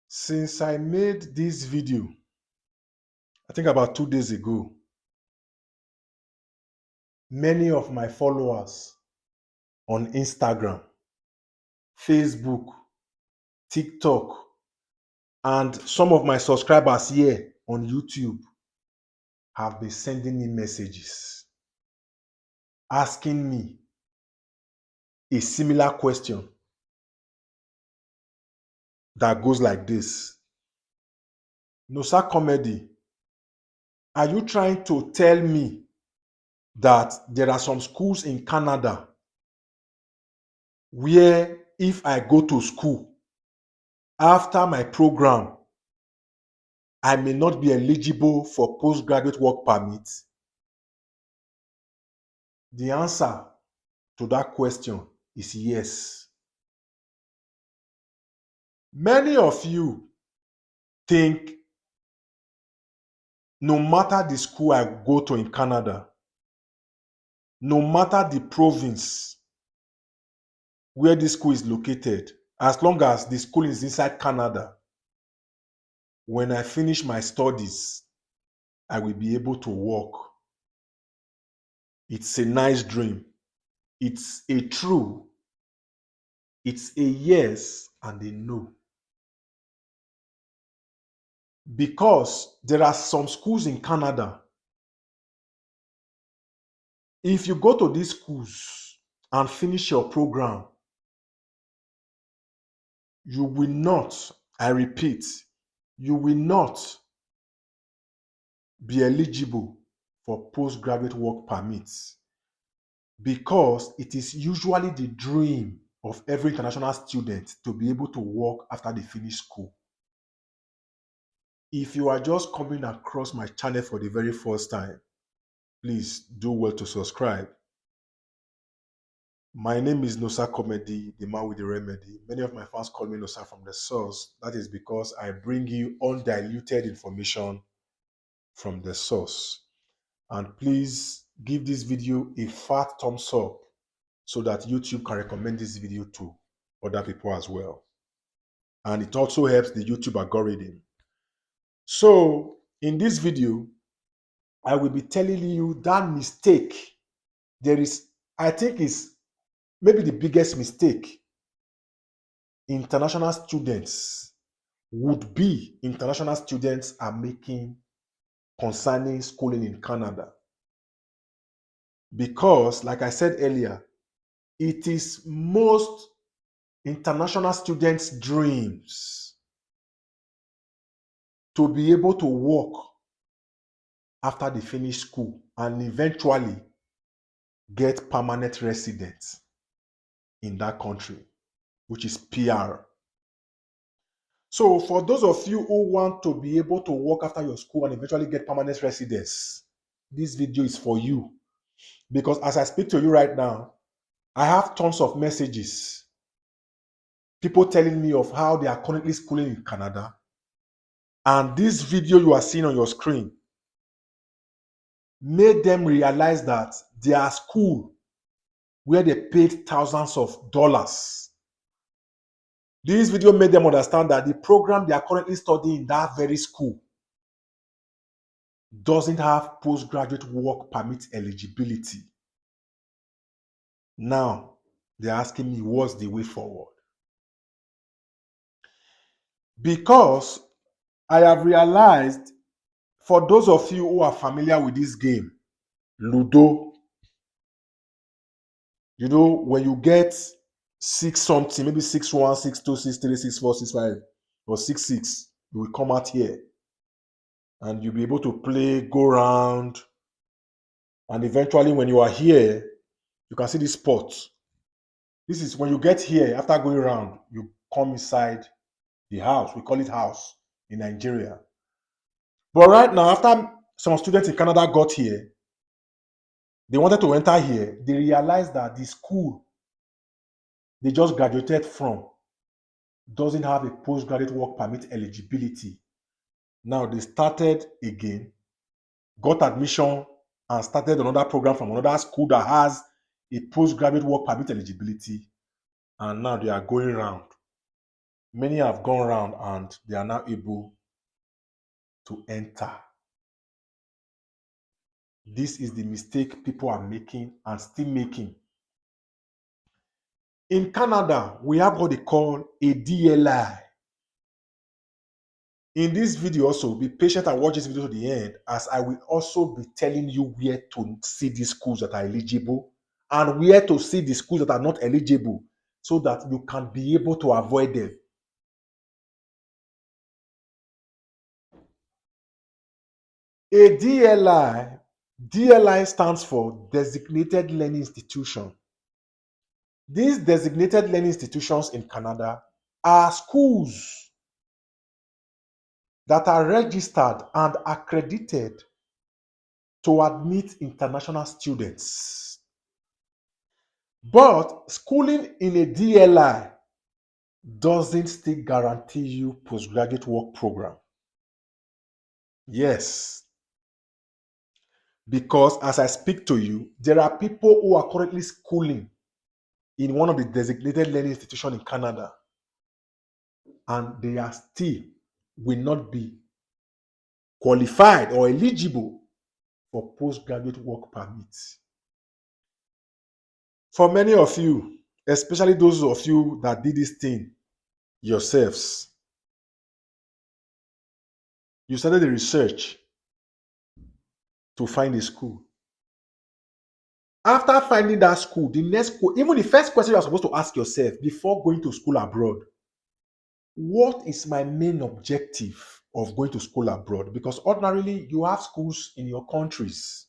Since I made this video, I think about 2 days ago, many of my followers on Instagram, Facebook, TikTok, and some of my subscribers here on YouTube have been sending me messages asking me a similar question that goes like this. Noxacomedy, are you trying to tell me that there are some schools in Canada where if I go to school after my program, I may not be eligible for postgraduate work permit? The answer to that question is yes. Many of you think no matter the school I go to in Canada, no matter the province where the school is located, as long as the school is inside Canada, when I finish my studies, I will be able to work. It's a nice dream. It's a true. It's a yes and a no. Because there are some schools in Canada. If you go to these schools and finish your program, you will not, I repeat, you will not be eligible for postgraduate work permits, because it is usually the dream of every international student to be able to work after they finish school. If you are just coming across my channel for the very first time, please do well to subscribe. My name is Noxacomedy, the man with the remedy. Many of my fans call me Noxa from the source. That is because I bring you undiluted information from the source. And please give this video a fat thumbs up so that YouTube can recommend this video to other people as well. And it also helps the YouTube algorithm. So in this video, I will be telling you that mistake. I think is maybe the biggest mistake international students are making concerning schooling in Canada. Because, like I said earlier, it is most international students' dreams to be able to work after they finish school and eventually get permanent residence in that country, which is PR. So for those of you who want to be able to work after your school and eventually get permanent residence, this video is for you. Because as I speak to you right now, I have tons of messages, people telling me of how they are currently schooling in Canada. And this video you are seeing on your screen made them realize that their school, where they paid thousands of dollars, this video made them understand that the program they are currently studying in that very school doesn't have postgraduate work permit eligibility. Now, they're asking me, what's the way forward? Because I have realized, for those of you who are familiar with this game, Ludo, you know, when you get 6 something, maybe 6-1, 6-2, 6-3, 6-4, 6-5, or 6-6, you will come out here and you'll be able to play, go round, and eventually when you are here, you can see this spot. This is when you get here, after going around, you come inside the house. We call it house in Nigeria. But right now, after some students in Canada got here, they wanted to enter here. They realized that the school they just graduated from doesn't have a postgraduate work permit eligibility. Now they started again, got admission, and started another program from another school that has a postgraduate work permit eligibility. And now they are going around. Many have gone around and they are now able to enter. This is the mistake people are making and still making. In Canada, we have what they call a DLI. In this video also, be patient and watch this video to the end, as I will also be telling you where to see the schools that are eligible and where to see the schools that are not eligible, so that you can be able to avoid them. A DLI stands for Designated Learning Institution. These designated learning institutions in Canada are schools that are registered and accredited to admit international students. But schooling in a DLI doesn't still guarantee you postgraduate work program. Yes, because as I speak to you, there are people who are currently schooling in one of the designated learning institutions in Canada, and they are still will not be qualified or eligible for postgraduate work permits. For many of you, especially those of you that did this thing yourselves, you started the research to find a school. After finding that school, the next, even the first question you are supposed to ask yourself before going to school abroad: what is my main objective of going to school abroad? Because ordinarily you have schools in your countries.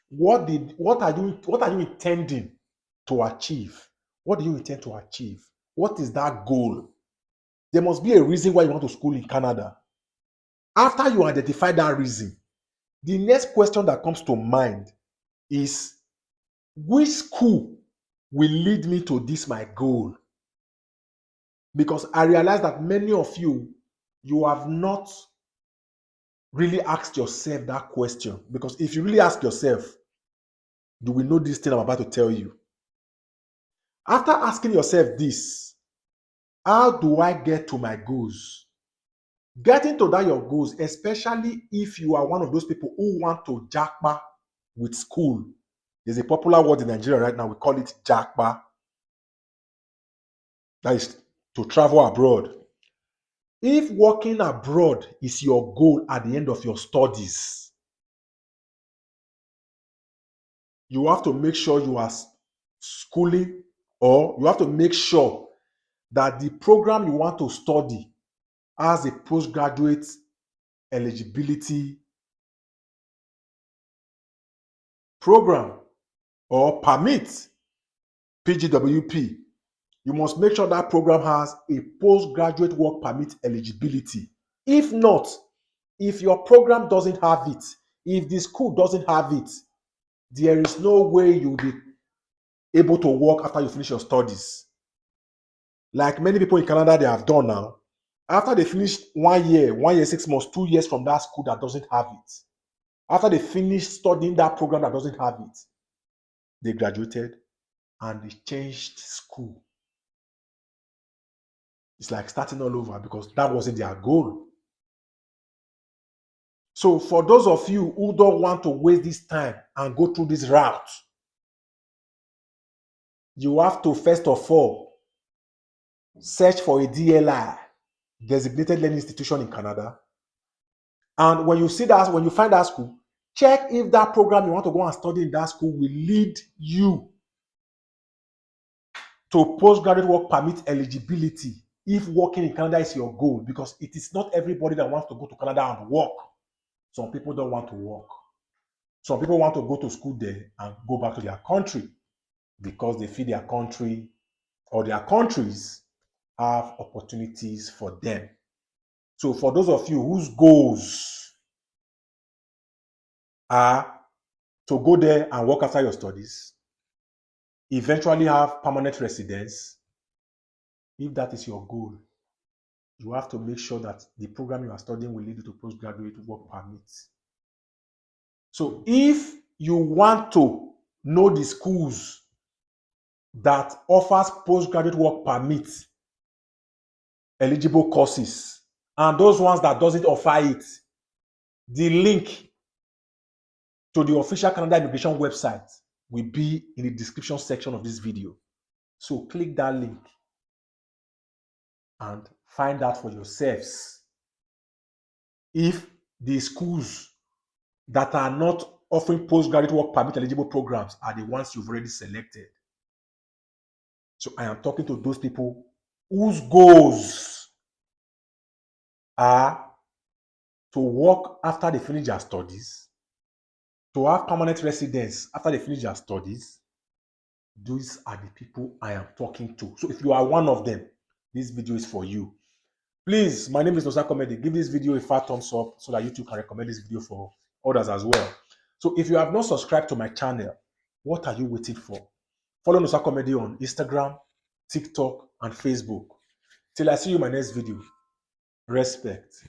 What are you intending to achieve? What do you intend to achieve? What is that goal? There must be a reason why you want to school in Canada. After you identify that reason, the next question that comes to mind is, which school will lead me to this my goal? Because I realize that many of you have not really asked yourself that question. Because if you really ask yourself, you will know this thing I'm about to tell you. After asking yourself this, how do I get to my goals? Getting to that your goals, especially if you are one of those people who want to jackpot with school. There's a popular word in Nigeria right now, we call it jackpot. That is to travel abroad. If working abroad is your goal at the end of your studies, you have to make sure you are schooling, or you have to make sure that the program you want to study has a postgraduate eligibility program or permit, PGWP. You must make sure that program has a postgraduate work permit eligibility. If not, if your program doesn't have it, if the school doesn't have it, there is no way you'll be able to work after you finish your studies. Like many people in Canada, they have done now. After they finish 1 year, 6 months, 2 years from that school that doesn't have it, after they finish studying that program that doesn't have it, they graduated and they changed school. It's like starting all over because that wasn't their goal. So for those of you who don't want to waste this time and go through this route, you have to first of all search for a DLI, designated learning institution in Canada. And when you see that, when you find that school, check if that program you want to go and study in that school will lead you to postgraduate work permit eligibility if working in Canada is your goal, because it is not everybody that wants to go to Canada and work. Some people don't want to work. Some people want to go to school there and go back to their country because they feel their country or their countries have opportunities for them. So for those of you whose goals are to go there and work after your studies, eventually have permanent residence, if that is your goal, you have to make sure that the program you are studying will lead you to postgraduate work permits. So if you want to know the schools that offers postgraduate work permits, eligible courses. And those ones that doesn't offer it, the link to the official Canada immigration website will be in the description section of this video. So click that link and find out for yourselves if the schools that are not offering postgraduate work permit eligible programs are the ones you've already selected. So I am talking to those people whose goals are to work after they finish their studies, to have permanent residence after they finish their studies. Those are the people I am talking to. So if you are one of them, this video is for you. Please, my name is Noxacomedy. Give this video a fat thumbs up so that YouTube can recommend this video for others as well. So if you have not subscribed to my channel, what are you waiting for? Follow Noxacomedy on Instagram, TikTok, and Facebook. Till I see you in my next video. Respect.